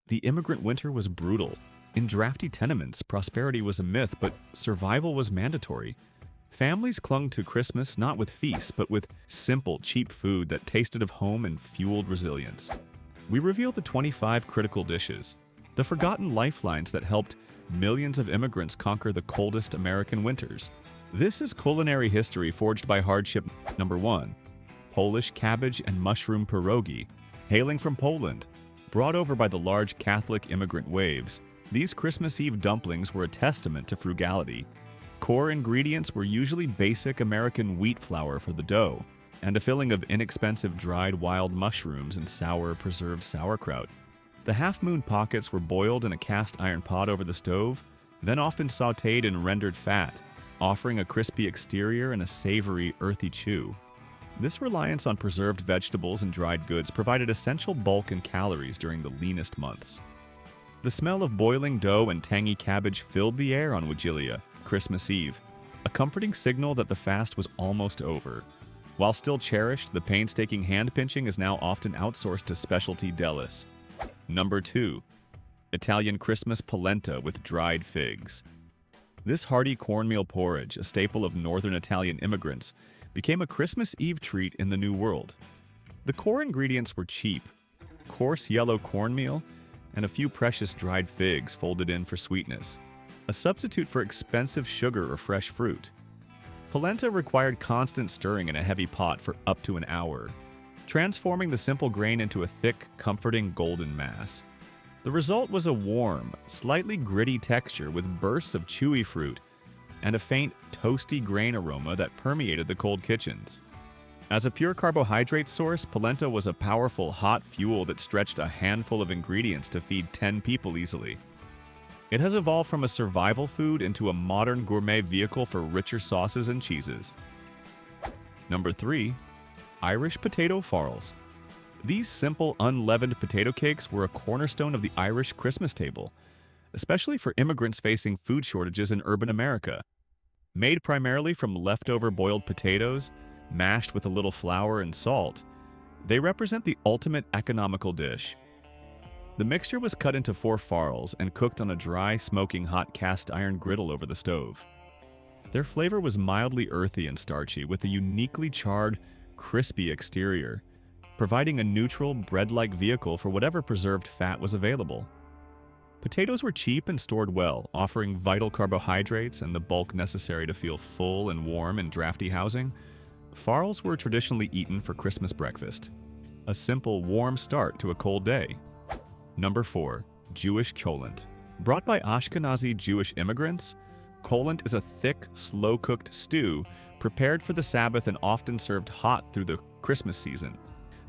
The immigrant winter was brutal. In drafty tenements, prosperity was a myth, but survival was mandatory. Families clung to Christmas not with feasts, but with simple, cheap food that tasted of home and fueled resilience. We reveal the 25 critical dishes, the forgotten lifelines that helped millions of immigrants conquer the coldest American winters. This is culinary history forged by hardship. Number 1. Polish cabbage and mushroom pierogi. Hailing from Poland, brought over by the large Catholic immigrant waves, these Christmas Eve dumplings were a testament to frugality. Core ingredients were usually basic American wheat flour for the dough, and a filling of inexpensive dried wild mushrooms and sour preserved sauerkraut. The half-moon pockets were boiled in a cast iron pot over the stove, then often sautéed in rendered fat, offering a crispy exterior and a savory, earthy chew. This reliance on preserved vegetables and dried goods provided essential bulk and calories during the leanest months. The smell of boiling dough and tangy cabbage filled the air on Vigilia, Christmas Eve, a comforting signal that the fast was almost over. While still cherished, the painstaking hand-pinching is now often outsourced to specialty delis. Number 2. Italian Christmas polenta with dried figs. This hearty cornmeal porridge, a staple of northern Italian immigrants, became a Christmas Eve treat in the New World. The core ingredients were cheap: coarse yellow cornmeal and a few precious dried figs folded in for sweetness, a substitute for expensive sugar or fresh fruit. Polenta required constant stirring in a heavy pot for up to an hour, transforming the simple grain into a thick, comforting golden mass. The result was a warm, slightly gritty texture with bursts of chewy fruit and a faint, toasty grain aroma that permeated the cold kitchens. As a pure carbohydrate source, polenta was a powerful, hot fuel that stretched a handful of ingredients to feed 10 people easily. It has evolved from a survival food into a modern gourmet vehicle for richer sauces and cheeses. Number 3. Irish potato farls. These simple, unleavened potato cakes were a cornerstone of the Irish Christmas table, especially for immigrants facing food shortages in urban America. Made primarily from leftover boiled potatoes, mashed with a little flour and salt, they represent the ultimate economical dish. The mixture was cut into 4 farls and cooked on a dry, smoking hot cast iron griddle over the stove. Their flavor was mildly earthy and starchy, with a uniquely charred, crispy exterior, providing a neutral, bread-like vehicle for whatever preserved fat was available. Potatoes were cheap and stored well, offering vital carbohydrates and the bulk necessary to feel full and warm in drafty housing. Farls were traditionally eaten for Christmas breakfast, a simple, warm start to a cold day. Number 4. Jewish cholent. Brought by Ashkenazi Jewish immigrants, cholent is a thick, slow-cooked stew prepared for the Sabbath and often served hot through the Christmas season.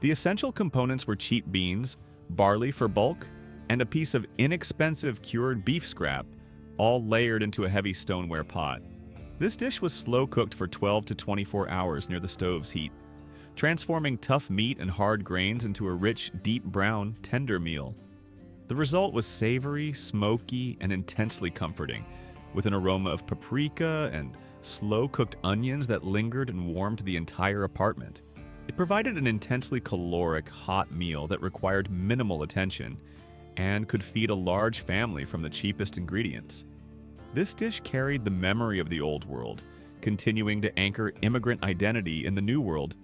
The essential components were cheap beans, barley for bulk, and a piece of inexpensive cured beef scrap, all layered into a heavy stoneware pot. This dish was slow-cooked for 12 to 24 hours near the stove's heat, transforming tough meat and hard grains into a rich, deep brown, tender meal. The result was savory, smoky, and intensely comforting, with an aroma of paprika and slow-cooked onions that lingered and warmed the entire apartment. It provided an intensely caloric, hot meal that required minimal attention and could feed a large family from the cheapest ingredients. This dish carried the memory of the Old World, continuing to anchor immigrant identity in the New World.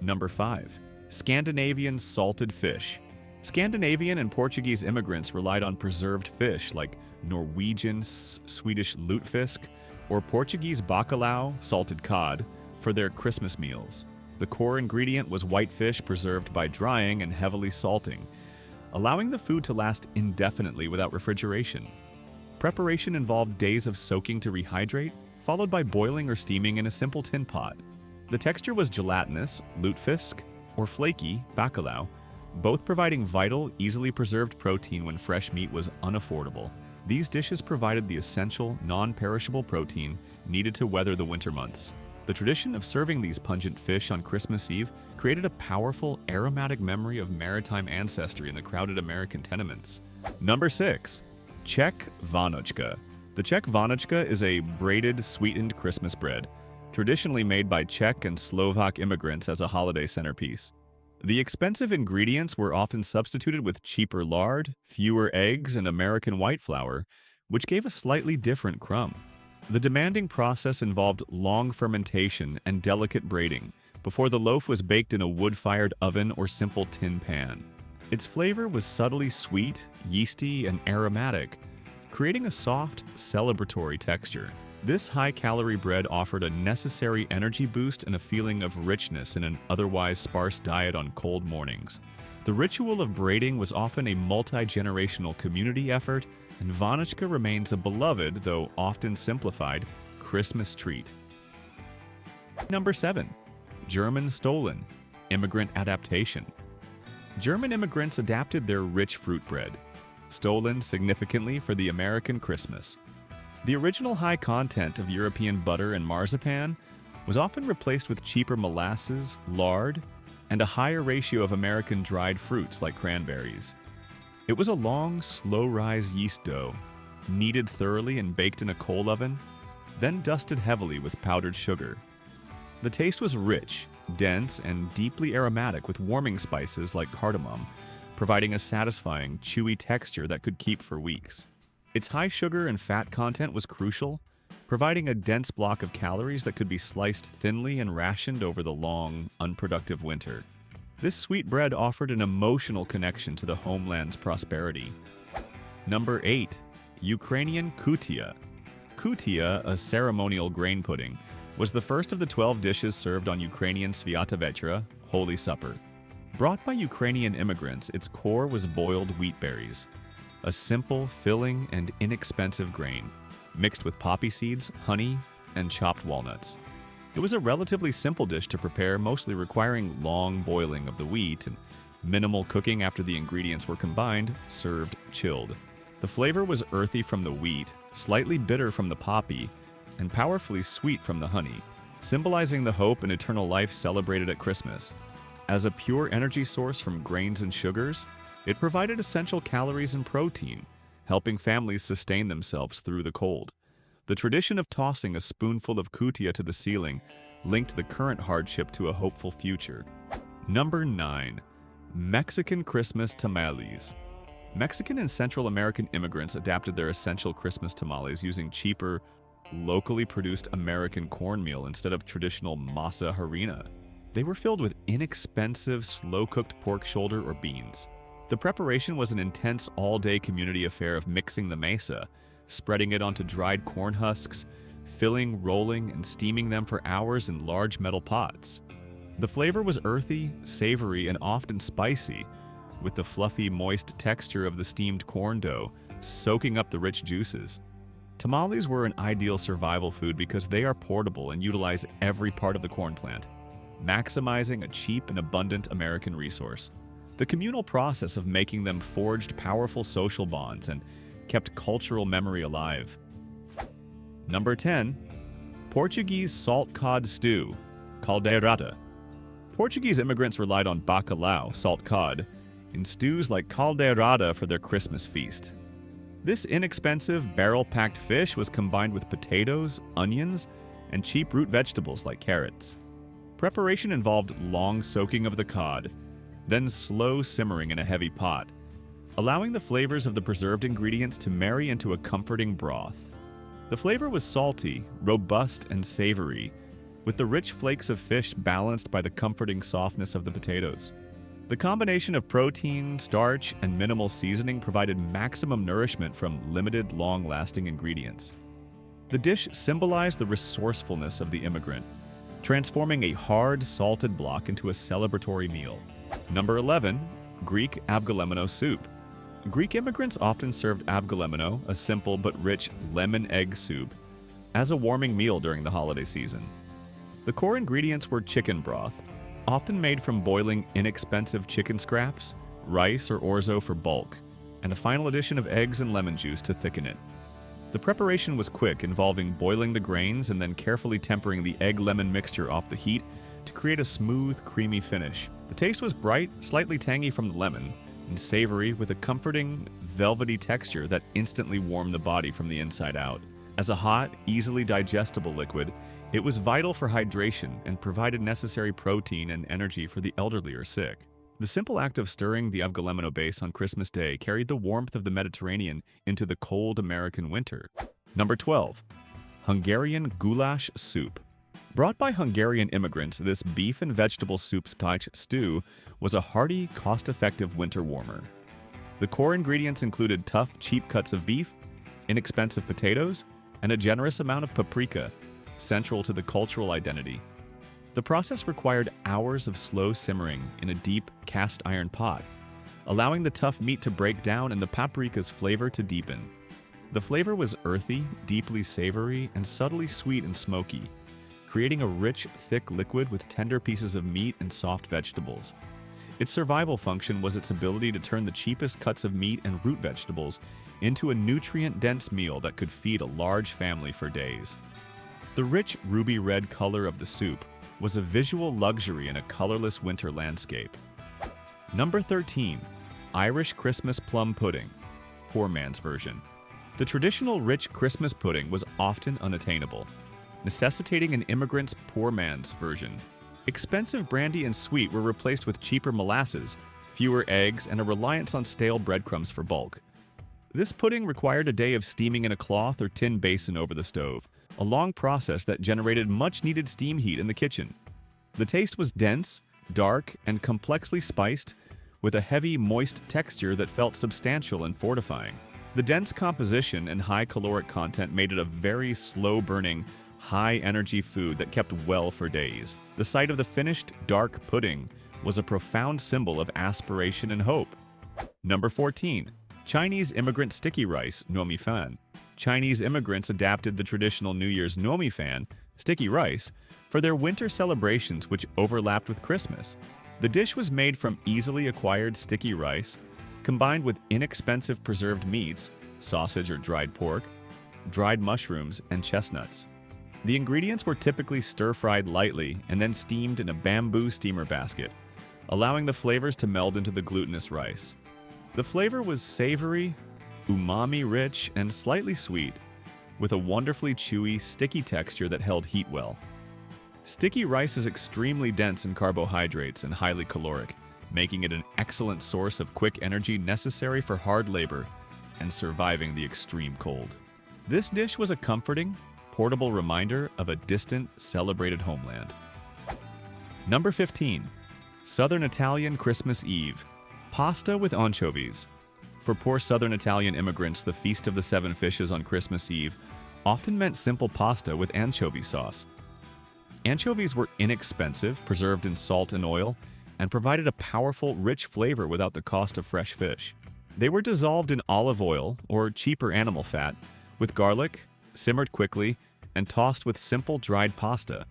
Number 5. Scandinavian salted fish. Scandinavian and Portuguese immigrants relied on preserved fish like Norwegian Swedish lutefisk or Portuguese bacalhau, salted cod, for their Christmas meals. The core ingredient was white fish preserved by drying and heavily salting, allowing the food to last indefinitely without refrigeration. Preparation involved days of soaking to rehydrate, followed by boiling or steaming in a simple tin pot. The texture was gelatinous, lutefisk, or flaky, bacalhau, both providing vital, easily preserved protein when fresh meat was unaffordable. These dishes provided the essential, non-perishable protein needed to weather the winter months. The tradition of serving these pungent fish on Christmas Eve created a powerful, aromatic memory of maritime ancestry in the crowded American tenements. Number 6. Czech Vánočka. The Czech Vánočka is a braided, sweetened Christmas bread, traditionally made by Czech and Slovak immigrants as a holiday centerpiece. The expensive ingredients were often substituted with cheaper lard, fewer eggs, and American white flour, which gave a slightly different crumb. The demanding process involved long fermentation and delicate braiding before the loaf was baked in a wood-fired oven or simple tin pan. Its flavor was subtly sweet, yeasty, and aromatic, creating a soft, celebratory texture. This high-calorie bread offered a necessary energy boost and a feeling of richness in an otherwise sparse diet on cold mornings. The ritual of braiding was often a multi-generational community effort, and Vanachka remains a beloved, though often simplified, Christmas treat. Number 7. German Stollen, Immigrant Adaptation. German immigrants adapted their rich fruit bread, Stollen significantly for the American Christmas. The original high content of European butter and marzipan was often replaced with cheaper molasses, lard, and a higher ratio of American dried fruits like cranberries. It was a long, slow-rise yeast dough, kneaded thoroughly and baked in a coal oven, then dusted heavily with powdered sugar. The taste was rich, dense, and deeply aromatic with warming spices like cardamom, providing a satisfying, chewy texture that could keep for weeks. Its high sugar and fat content was crucial, providing a dense block of calories that could be sliced thinly and rationed over the long, unproductive winter. This sweet bread offered an emotional connection to the homeland's prosperity. Number 8. Ukrainian kutia. Kutia, a ceremonial grain pudding, was the first of the 12 dishes served on Ukrainian Sviata Večera, Holy Supper. Brought by Ukrainian immigrants, its core was boiled wheat berries, a simple, filling, and inexpensive grain, mixed with poppy seeds, honey, and chopped walnuts. It was a relatively simple dish to prepare, mostly requiring long boiling of the wheat and minimal cooking after the ingredients were combined, served chilled. The flavor was earthy from the wheat, slightly bitter from the poppy, and powerfully sweet from the honey, symbolizing the hope and eternal life celebrated at Christmas. As a pure energy source from grains and sugars, it provided essential calories and protein, helping families sustain themselves through the cold. The tradition of tossing a spoonful of kutia to the ceiling linked the current hardship to a hopeful future. Number 9. Mexican Christmas Tamales. Mexican and Central American immigrants adapted their essential Christmas tamales using cheaper, locally produced American cornmeal instead of traditional masa harina. They were filled with inexpensive, slow-cooked pork shoulder or beans. The preparation was an intense all-day community affair of mixing the masa, spreading it onto dried corn husks, filling, rolling, and steaming them for hours in large metal pots. The flavor was earthy, savory, and often spicy, with the fluffy, moist texture of the steamed corn dough soaking up the rich juices. Tamales were an ideal survival food because they are portable and utilize every part of the corn plant, maximizing a cheap and abundant American resource. The communal process of making them forged powerful social bonds and kept cultural memory alive. Number 10. Portuguese salt cod stew, caldeirada. Portuguese immigrants relied on bacalhau, salt cod, in stews like caldeirada for their Christmas feast. This inexpensive, barrel-packed fish was combined with potatoes, onions, and cheap root vegetables like carrots. Preparation involved long soaking of the cod, then slow simmering in a heavy pot, allowing the flavors of the preserved ingredients to marry into a comforting broth. The flavor was salty, robust, and savory, with the rich flakes of fish balanced by the comforting softness of the potatoes. The combination of protein, starch, and minimal seasoning provided maximum nourishment from limited, long-lasting ingredients. The dish symbolized the resourcefulness of the immigrant, transforming a hard, salted block into a celebratory meal. Number 11. Greek avgolemono soup. Greek immigrants often served avgolemono, a simple but rich lemon egg soup, as a warming meal during the holiday season. The core ingredients were chicken broth, often made from boiling inexpensive chicken scraps, rice or orzo for bulk, and a final addition of eggs and lemon juice to thicken it. The preparation was quick, involving boiling the grains and then carefully tempering the egg-lemon mixture off the heat to create a smooth, creamy finish. The taste was bright, slightly tangy from the lemon, and savory with a comforting, velvety texture that instantly warmed the body from the inside out. As a hot, easily digestible liquid, it was vital for hydration and provided necessary protein and energy for the elderly or sick. The simple act of stirring the avgolemono base on Christmas Day carried the warmth of the Mediterranean into the cold American winter. Number 12. Hungarian goulash soup. Brought by Hungarian immigrants, this beef and vegetable soup-style stew was a hearty, cost-effective winter warmer. The core ingredients included tough, cheap cuts of beef, inexpensive potatoes, and a generous amount of paprika, central to the cultural identity. The process required hours of slow simmering in a deep cast iron pot, allowing the tough meat to break down and the paprika's flavor to deepen. The flavor was earthy, deeply savory, and subtly sweet and smoky, creating a rich, thick liquid with tender pieces of meat and soft vegetables. Its survival function was its ability to turn the cheapest cuts of meat and root vegetables into a nutrient-dense meal that could feed a large family for days. The rich ruby red color of the soup was a visual luxury in a colorless winter landscape. Number 13. Irish Christmas Plum Pudding, poor man's version. The traditional rich Christmas pudding was often unattainable, necessitating an immigrant's poor man's version. Expensive brandy and sweet were replaced with cheaper molasses, fewer eggs, and a reliance on stale breadcrumbs for bulk. This pudding required a day of steaming in a cloth or tin basin over the stove, a long process that generated much-needed steam heat in the kitchen. The taste was dense, dark, and complexly spiced, with a heavy, moist texture that felt substantial and fortifying. The dense composition and high caloric content made it a very slow-burning, high-energy food that kept well for days. The sight of the finished, dark pudding was a profound symbol of aspiration and hope. Number 14. Chinese immigrant sticky rice, nomi fan. Chinese immigrants adapted the traditional New Year's nomi fan, sticky rice, for their winter celebrations which overlapped with Christmas. The dish was made from easily acquired sticky rice, combined with inexpensive preserved meats, sausage or dried pork, dried mushrooms, and chestnuts. The ingredients were typically stir-fried lightly and then steamed in a bamboo steamer basket, allowing the flavors to meld into the glutinous rice. The flavor was savory, umami-rich, and slightly sweet, with a wonderfully chewy, sticky texture that held heat well. Sticky rice is extremely dense in carbohydrates and highly caloric, making it an excellent source of quick energy necessary for hard labor and surviving the extreme cold. This dish was a comforting, portable reminder of a distant, celebrated homeland. Number 15. Southern Italian Christmas Eve. Pasta with anchovies. For poor Southern Italian immigrants, the Feast of the Seven Fishes on Christmas Eve often meant simple pasta with anchovy sauce. Anchovies were inexpensive, preserved in salt and oil, and provided a powerful, rich flavor without the cost of fresh fish. They were dissolved in olive oil, or cheaper animal fat, with garlic, simmered quickly, and tossed with simple dried pasta.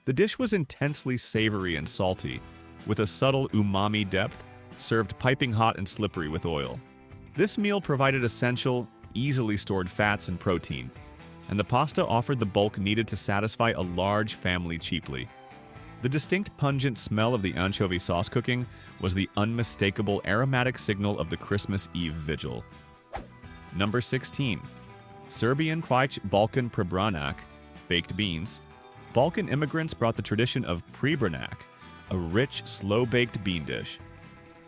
The dish was intensely savory and salty, with a subtle umami depth, served piping hot and slippery with oil. This meal provided essential, easily stored fats and protein, and the pasta offered the bulk needed to satisfy a large family cheaply. The distinct pungent smell of the anchovy sauce cooking was the unmistakable aromatic signal of the Christmas Eve vigil. Number 16. Serbian Kwaj Balkan Prebranak, baked beans. Balkan immigrants brought the tradition of prebranak, a rich, slow-baked bean dish.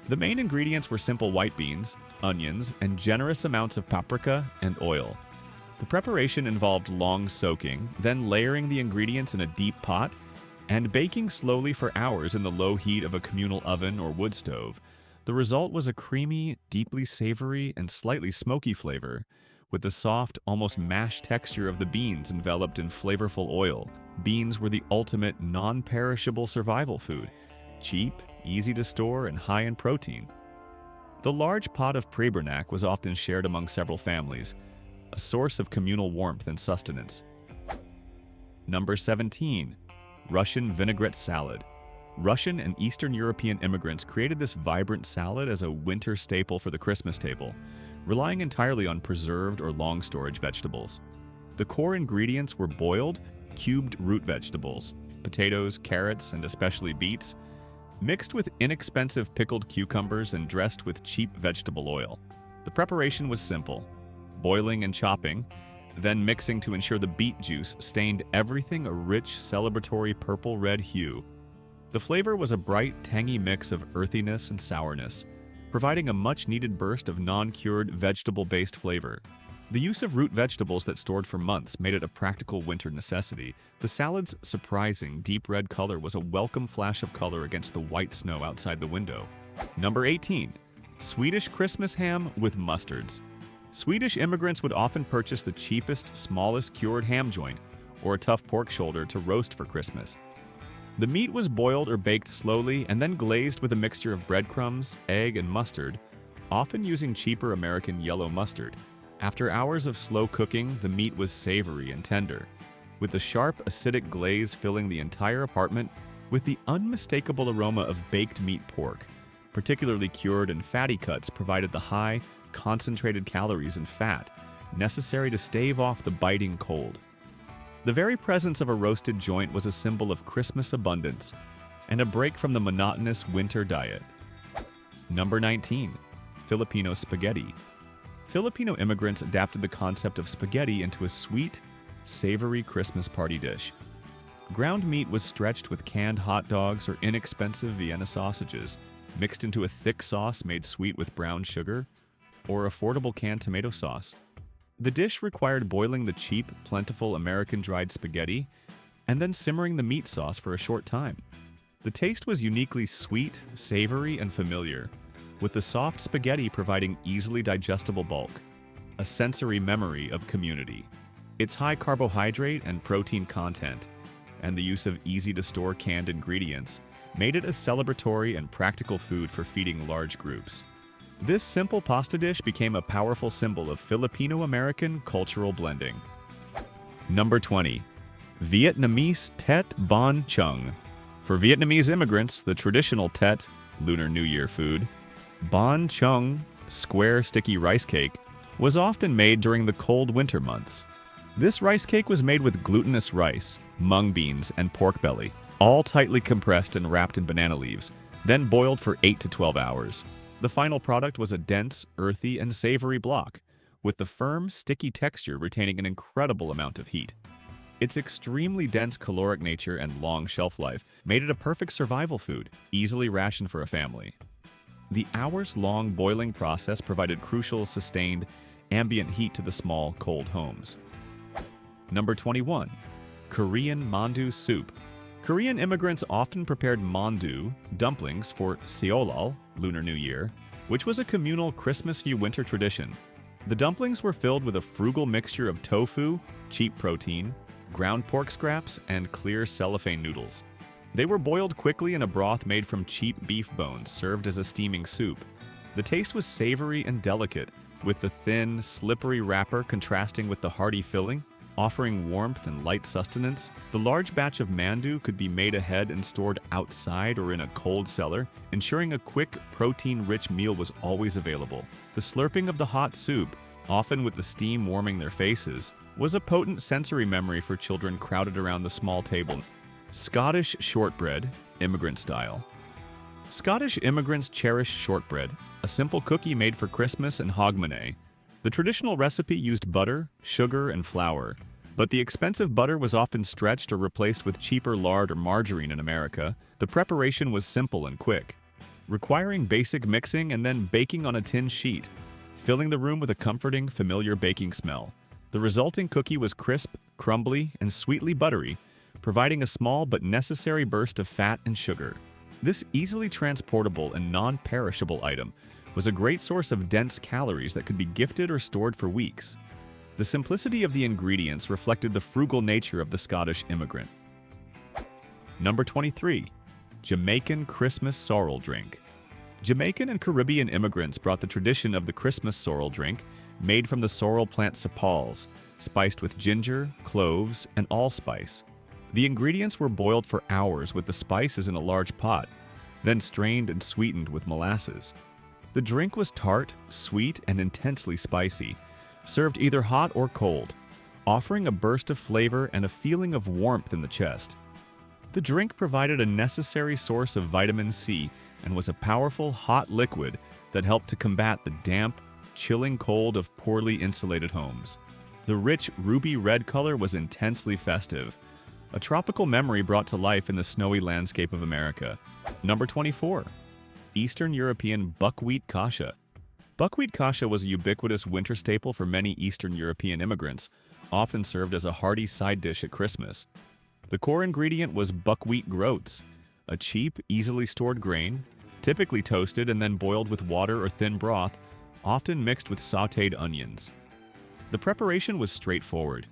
The main ingredients were simple white beans, onions, and generous amounts of paprika and oil. The preparation involved long soaking, then layering the ingredients in a deep pot, and baking slowly for hours in the low heat of a communal oven or wood stove. The result was a creamy, deeply savory, and slightly smoky flavor, with the soft, almost mashed texture of the beans enveloped in flavorful oil. Beans were the ultimate non-perishable survival food, cheap, easy to store, and high in protein. The large pot of prebranak was often shared among several families, a source of communal warmth and sustenance. Number 17. Russian vinaigrette salad. Russian and Eastern European immigrants created this vibrant salad as a winter staple for the Christmas table, relying entirely on preserved or long storage vegetables. The core ingredients were boiled, cubed root vegetables, potatoes, carrots, and especially beets, mixed with inexpensive pickled cucumbers and dressed with cheap vegetable oil. The preparation was simple: boiling and chopping, then mixing to ensure the beet juice stained everything a rich, celebratory purple-red hue. The flavor was a bright, tangy mix of earthiness and sourness, providing a much-needed burst of non-cured, vegetable-based flavor. The use of root vegetables that stored for months made it a practical winter necessity. The salad's surprising, deep red color was a welcome flash of color against the white snow outside the window. Number 18. Swedish Christmas ham with mustards. Swedish immigrants would often purchase the cheapest, smallest cured ham joint, or a tough pork shoulder to roast for Christmas. The meat was boiled or baked slowly and then glazed with a mixture of breadcrumbs, egg, and mustard, often using cheaper American yellow mustard. After hours of slow cooking, the meat was savory and tender, with the sharp, acidic glaze filling the entire apartment with the unmistakable aroma of baked meat pork. Particularly cured and fatty cuts provided the high, concentrated calories and fat necessary to stave off the biting cold. The very presence of a roasted joint was a symbol of Christmas abundance and a break from the monotonous winter diet. Number 19. Filipino spaghetti. Filipino immigrants adapted the concept of spaghetti into a sweet, savory Christmas party dish. Ground meat was stretched with canned hot dogs or inexpensive Vienna sausages, mixed into a thick sauce made sweet with brown sugar, or affordable canned tomato sauce. The dish required boiling the cheap, plentiful American dried spaghetti and then simmering the meat sauce for a short time. The taste was uniquely sweet, savory, and familiar, with the soft spaghetti providing easily digestible bulk, a sensory memory of community. Its high carbohydrate and protein content, and the use of easy-to-store canned ingredients, made it a celebratory and practical food for feeding large groups. This simple pasta dish became a powerful symbol of Filipino-American cultural blending. Number 20. Vietnamese Tet Bon Chung. For Vietnamese immigrants, the traditional Tet, Lunar New Year food, Bon Chung, square sticky rice cake, was often made during the cold winter months. This rice cake was made with glutinous rice, mung beans, and pork belly, all tightly compressed and wrapped in banana leaves, then boiled for 8 to 12 hours. The final product was a dense, earthy, and savory block, with the firm, sticky texture retaining an incredible amount of heat. Its extremely dense caloric nature and long shelf life made it a perfect survival food, easily rationed for a family. The hours-long boiling process provided crucial, sustained, ambient heat to the small, cold homes. Number 21. Korean mandu soup. Korean immigrants often prepared mandu, dumplings, for Seolal, Lunar New Year, which was a communal Christmas-y winter tradition. The dumplings were filled with a frugal mixture of tofu, cheap protein, ground pork scraps, and clear cellophane noodles. They were boiled quickly in a broth made from cheap beef bones, served as a steaming soup. The taste was savory and delicate, with the thin, slippery wrapper contrasting with the hearty filling, offering warmth and light sustenance. The large batch of mandu could be made ahead and stored outside or in a cold cellar, ensuring a quick, protein-rich meal was always available. The slurping of the hot soup, often with the steam warming their faces, was a potent sensory memory for children crowded around the small table. Scottish shortbread, immigrant style. Scottish immigrants cherished shortbread, a simple cookie made for Christmas and hogmanay. The traditional recipe used butter, sugar, and flour, but the expensive butter was often stretched or replaced with cheaper lard or margarine in America. The preparation was simple and quick, requiring basic mixing and then baking on a tin sheet, filling the room with a comforting, familiar baking smell. The resulting cookie was crisp, crumbly, and sweetly buttery, providing a small but necessary burst of fat and sugar. This easily transportable and non-perishable item was a great source of dense calories that could be gifted or stored for weeks. The simplicity of the ingredients reflected the frugal nature of the Scottish immigrant. Number 23. Jamaican Christmas Sorrel Drink. Jamaican and Caribbean immigrants brought the tradition of the Christmas sorrel drink, made from the sorrel plant sapals, spiced with ginger, cloves, and allspice. The ingredients were boiled for hours with the spices in a large pot, then strained and sweetened with molasses. The drink was tart, sweet, and intensely spicy, served either hot or cold, offering a burst of flavor and a feeling of warmth in the chest. The drink provided a necessary source of vitamin C and was a powerful, hot liquid that helped to combat the damp, chilling cold of poorly insulated homes. The rich ruby red color was intensely festive, a tropical memory brought to life in the snowy landscape of America. Number 24. Eastern European buckwheat kasha. Buckwheat kasha was a ubiquitous winter staple for many Eastern European immigrants, often served as a hearty side dish at Christmas. The core ingredient was buckwheat groats, a cheap, easily stored grain, typically toasted and then boiled with water or thin broth, often mixed with sautéed onions. The preparation was straightforward,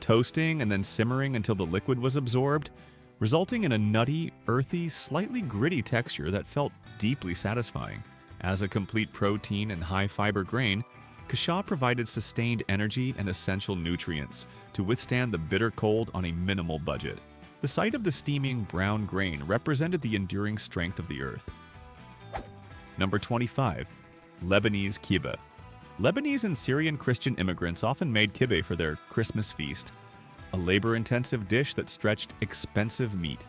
toasting and then simmering until the liquid was absorbed, resulting in a nutty, earthy, slightly gritty texture that felt deeply satisfying. As a complete protein and high-fiber grain, kasha provided sustained energy and essential nutrients to withstand the bitter cold on a minimal budget. The sight of the steaming brown grain represented the enduring strength of the earth. Number 25. Lebanese kibbeh. Lebanese and Syrian Christian immigrants often made kibbeh for their Christmas feast, a labor-intensive dish that stretched expensive meat.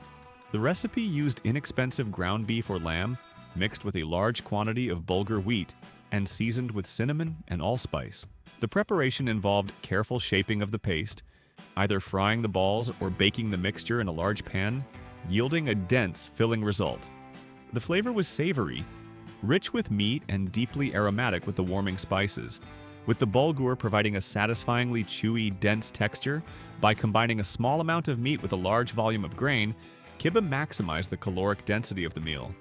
The recipe used inexpensive ground beef or lamb, mixed with a large quantity of bulgur wheat, and seasoned with cinnamon and allspice. The preparation involved careful shaping of the paste, either frying the balls or baking the mixture in a large pan, yielding a dense, filling result. The flavor was savory, rich with meat and deeply aromatic with the warming spices, with the bulgur providing a satisfyingly chewy, dense texture. By combining a small amount of meat with a large volume of grain, kibbeh maximized the caloric density of the meal.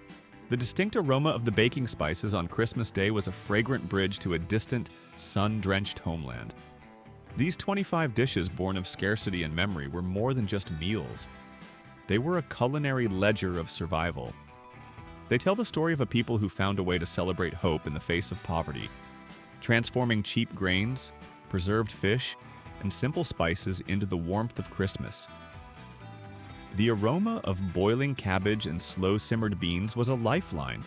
The distinct aroma of the baking spices on Christmas Day was a fragrant bridge to a distant, sun-drenched homeland. These 25 dishes born of scarcity and memory were more than just meals. They were a culinary ledger of survival. They tell the story of a people who found a way to celebrate hope in the face of poverty, transforming cheap grains, preserved fish, and simple spices into the warmth of Christmas. The aroma of boiling cabbage and slow-simmered beans was a lifeline,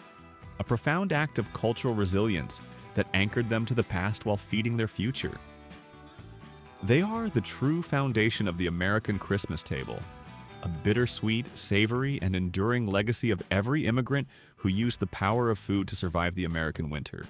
a profound act of cultural resilience that anchored them to the past while feeding their future. They are the true foundation of the American Christmas table, a bittersweet, savory, and enduring legacy of every immigrant who used the power of food to survive the American winter.